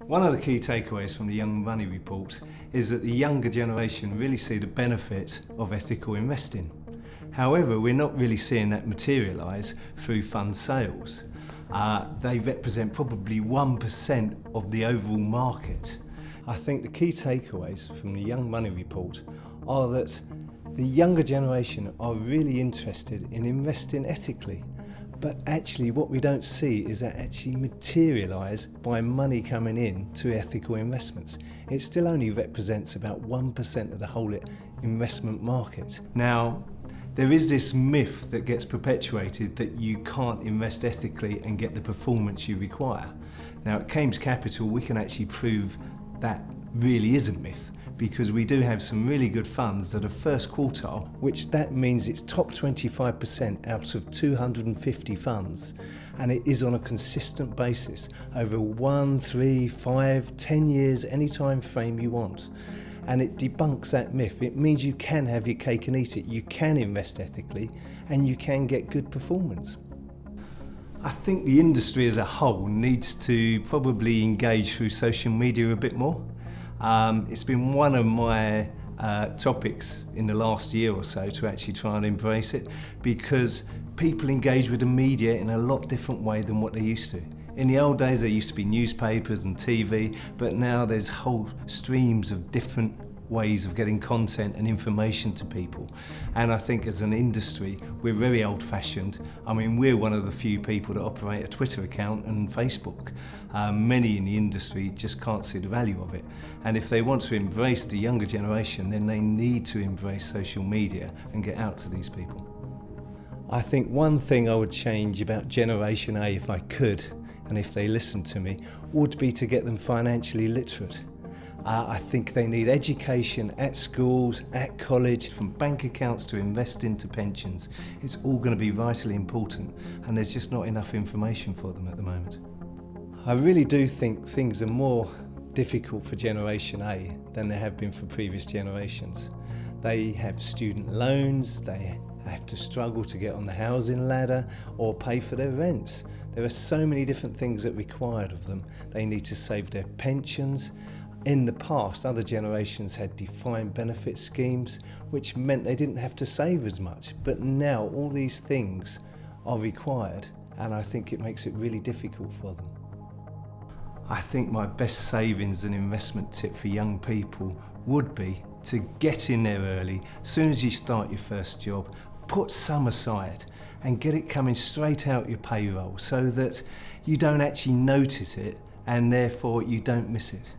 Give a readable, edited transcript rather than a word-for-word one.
One of the key takeaways from the Young Money Report is that the younger generation really see the benefit of ethical investing. However, we're not really seeing that materialise through fund sales. They represent probably 1% of the overall market. I think the key takeaways from the Young Money Report are that the younger generation are really interested in investing ethically. But actually what we don't see is that actually materialise by money coming in to ethical investments. It still only represents about 1% of the whole investment market. Now, there is this myth that gets perpetuated that you can't invest ethically and get the performance you require. Now at Kames Capital we can actually prove that really is a myth, because we do have some really good funds that are first quartile, which that means it's top 25% out of 250 funds, and it is on a consistent basis over 1, 3, 5, 10 years, any time frame you want. And it debunks that myth. It means you can have your cake and eat it. You can invest ethically and you can get good performance. I think the industry as a whole needs to probably engage through social media a bit more. It's been one of my topics in the last year or so to actually try and embrace it, because people engage with the media in a lot different way than what they used to. In the old days there used to be newspapers and TV, but now there's whole streams of different ways of getting content and information to people. And I think as an industry we're very old-fashioned. I mean, we're one of the few people that operate a Twitter account and Facebook. Many in the industry just can't see the value of it. And if they want to embrace the younger generation, then they need to embrace social media and get out to these people. I think one thing I would change about Generation A, if I could, and if they listened to me, would be to get them financially literate. I think they need education at schools, at college, from bank accounts to investing to pensions. It's all going to be vitally important, and there's just not enough information for them at the moment. I really do think things are more difficult for Generation A than they have been for previous generations. They have student loans, they have to struggle to get on the housing ladder or pay for their rents. There are so many different things that are required of them. They need to save their pensions. In the past, other generations had defined benefit schemes, which meant they didn't have to save as much. But now all these things are required, and I think it makes it really difficult for them. I think my best savings and investment tip for young people would be to get in there early. As soon as you start your first job, put some aside and get it coming straight out your payroll so that you don't actually notice it and therefore you don't miss it.